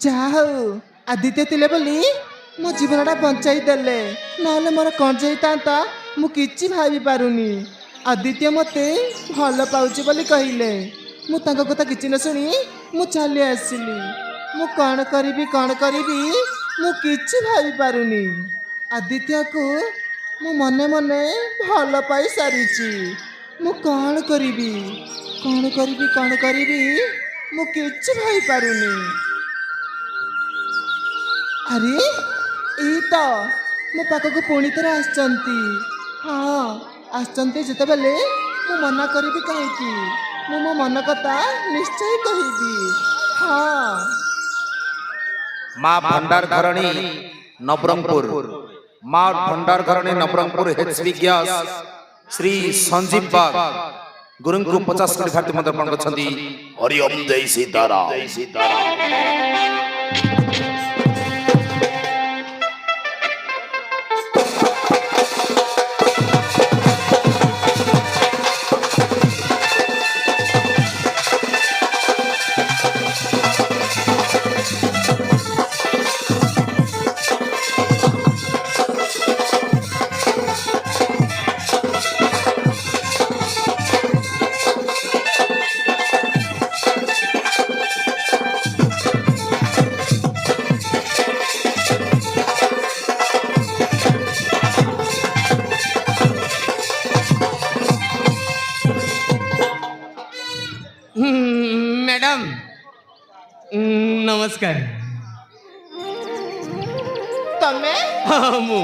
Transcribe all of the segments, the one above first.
ଯାହା ହଉ ଆଦିତ୍ୟ ଥିଲେ ବୋଲି ମୋ ଜୀବନଟା ବଞ୍ଚାଇ ଦେଲେ, ନହେଲେ ମୋର କ'ଣ ଯାଇଥାନ୍ତା ମୁଁ କିଛି ଭାବି ପାରୁନି। ଆଦିତ୍ୟ ମୋତେ ଭଲ ପାଉଛି ବୋଲି କହିଲେ, ମୁଁ ତାଙ୍କ କଥା କିଛି ନ ଶୁଣି ମୁଁ ଚାଲି ଆସିଲି। ମୁଁ କ'ଣ କରିବି ମୁଁ କିଛି ଭାବି ପାରୁନି। ଆଦିତ୍ୟକୁ ମୁଁ ମନେ ମନେ ଭଲ ପାଇ ସାରିଛି। ମୁଁ କ'ଣ କରିବି ମୁଁ କିଛି ଭାବି ପାରୁନି। ଆରେ ଏଇ ତ ମୋ ପାଖକୁ ପୁଣି ଥରେ ଆସିଛନ୍ତି। ହଁ ଆସିଛନ୍ତି ଯେତେବେଳେ ମୁଁ ମନା କରିବି କାହିଁକି? ମୁଁ ମୋ ମନ କଥା ନିଶ୍ଚୟ କହିବି। ହଁ মা ভণ্ডার ঘরণী নবরঙ্গপুর, মা ভণ্ডার ঘরণী নবরঙ্গপুর হেচবি গ্যাস শ্রী সঞ্জীব বাগ গুরুଙ୍କୁ 50 কোটি ଭାରତୀୟ ମନ୍ତ୍ର ଅର୍ପଣ କରିଛନ୍ତି। ହରି ଓମ୍ ଜୟ ସୀତାରାମ। ମ୍ୟାଡ଼ାମ ନମସ୍କାର। ତମେ ମୁଁ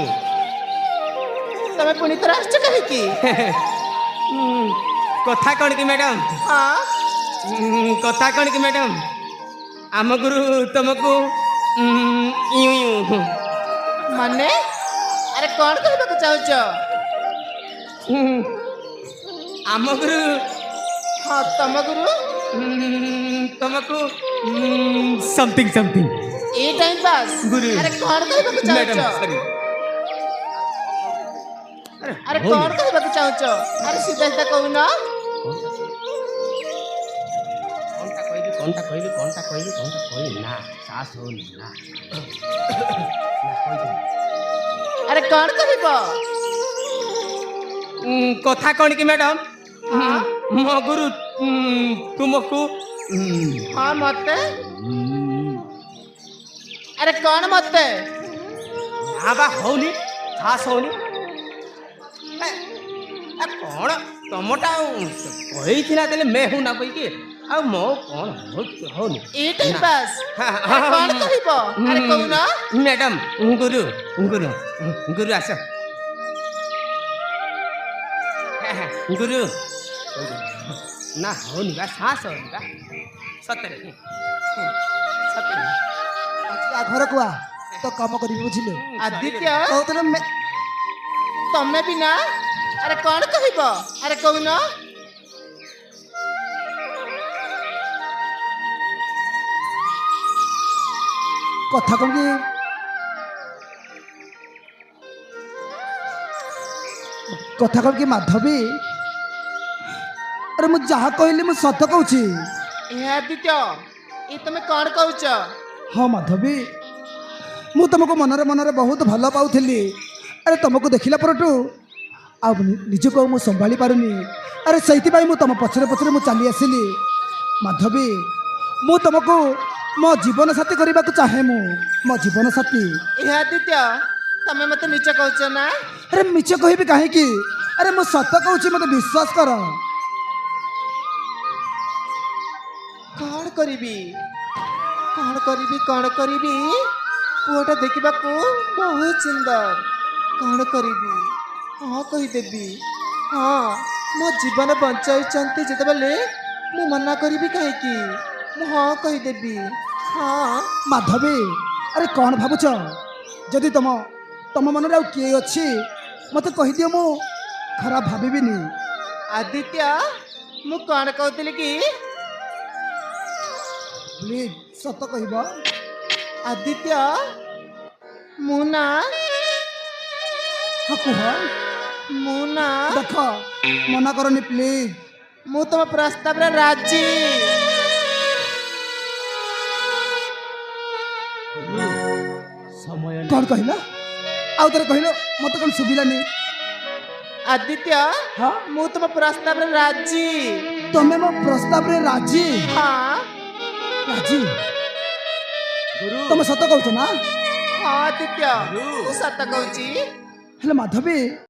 ତମେ ପୁଣି ଥରେ ଆସିଛ କାହିଁକି? କଥା କ'ଣ କି ମ୍ୟାଡ଼ାମ? ହଁ କଥା କ'ଣ କି ମ୍ୟାଡ଼ାମ? ଆମ ଗୁରୁ ତମକୁ ମାନେ ଆରେ କ'ଣ କହିବାକୁ ଚାହୁଁଛ? ଆମ ଗୁରୁ ହଁ ତମ ଗୁରୁ ତମକୁ ସମଥିଙ୍ଗ ଏଇ ଟାଇମ୍ ପାସ୍ ଗୁରୁ। ଆରେ କ'ଣ କହିବାକୁ ଚାହୁଁଛ? ଆରେ କ'ଣ କହିବାକୁ ଚାହୁଁଛ? ଆରେ ସିଧା ସିଧା କହୁନ। କଣଟା କହିବି ନା ସାହସ ହଉନି ନା। ଆରେ କ'ଣ କହିବ? କଥା କ'ଣ କି ମ୍ୟାଡ଼ାମ? ମୋ ଗୁରୁ ତୁମକୁ ହଁ ମତେ ଆରେ କ'ଣ ମତେ? ନା ବା ହଉନି, ସାହସ ହଉନି। କ'ଣ ତମଟା କହିଥିଲା ଦେଲେ ମେ ହଉ ନା କହିକି ଆଉ ମୋ କ'ଣ ହଉନି। ଏଇ ଟାଇମ୍ ପାସ୍ ଆରେ କ'ଣ କହିବ? ଆରେ କହୁନ। ମ୍ୟାଡ଼ାମ ଗୁରୁ ଆସ। ଗୁରୁ ନା ହଉନି ବା, ସାହସ ହଉନି ବା ସତରେ। ଘରକୁ ଆ ତ କାମ କରିବି, ବୁଝିଲୁ? ଆଦିତ୍ୟ କହୁଥିଲେ ତମେ ବି ନା? ଆରେ କ'ଣ କହିବ? ଆରେ କହୁନ। କଥା କ'ଣ କି ମାଧବୀ? ଆରେ ମୁଁ ଯାହା କହିଲି ମୁଁ ସତ କହୁଛି। ଆଦିତ୍ୟ ଏ ତମେ କ'ଣ କହୁଛ? ହଁ ମାଧବୀ, ମୁଁ ତମକୁ ମନରେ ମନରେ ବହୁତ ଭଲ ପାଉଥିଲି। ଆରେ ତମକୁ ଦେଖିଲା ପରଠୁ ଆଉ ନିଜକୁ ଆଉ ମୁଁ ସମ୍ଭାଳି ପାରୁନି। ଆରେ ସେଇଥିପାଇଁ ମୁଁ ତମ ପଛରେ ମୁଁ ଚାଲି ଆସିଲି। ମାଧବୀ, ମୁଁ ତମକୁ ମୋ ଜୀବନ ସାଥୀ କରିବାକୁ ଚାହେଁ। ମୁଁ ମୋ ଜୀବନ ସାଥୀ। ଆଦିତ୍ୟ ତମେ ମତେ ମିଛ କହୁଛ ନା? ଆରେ ମିଛ କହିବି କାହିଁକି? ଆରେ ମୁଁ ସତ କହୁଛି, ମୋତେ ବିଶ୍ୱାସ କର। କ'ଣ କରିବି? ପୁଅଟା ଦେଖିବାକୁ ବହୁତ ସୁନ୍ଦର। କ'ଣ କରିବି? ହଁ କହିଦେବି। ହଁ ମୋ ଜୀବନ ବଞ୍ଚାଇଛନ୍ତି ଯେତେବେଳେ ମୁଁ ମନା କରିବି କାହିଁକି? ମୁଁ ହଁ କହିଦେବି। ହଁ ମାଧବୀ, ଆରେ କ'ଣ ଭାବୁଛ? ଯଦି ତମ ମନରେ ଆଉ କିଏ ଅଛି ମୋତେ କହିଦିଅ, ମୁଁ ଖରାପ ଭାବିବିନି। ଆଦିତ୍ୟ ମୁଁ କ'ଣ କହୁଥିଲି କି? ପ୍ଲିଜ୍ ସତ କହିବ। ଆଦିତ୍ୟ ମୁଁ ନା ହଁ କୁହ। ମୁଁ ନା ଦେଖ ମନା କରନି ପ୍ଲିଜ୍। ମୁଁ ତମ ପ୍ରସ୍ତାବରେ ରାଜି। ସମୟ କଣ କହିଲ ଆଉ ଥରେ କହିଲ ମତେ କଣ ଶୁଭିଲାନି। ଆଦିତ୍ୟ ହଁ ମୁଁ ତମ ପ୍ରସ୍ତାବରେ ରାଜି। ତମେ ମୋ ପ୍ରସ୍ତାବରେ ରାଜି? ହଁ ରାଜି? ଗୁରୁ ତମେ ସତ କହୁଛ ନା? ହଁ ଆଦିତ୍ୟ ମୁଁ ସତ କହୁଛି। ହେଲେ ମାଧବୀ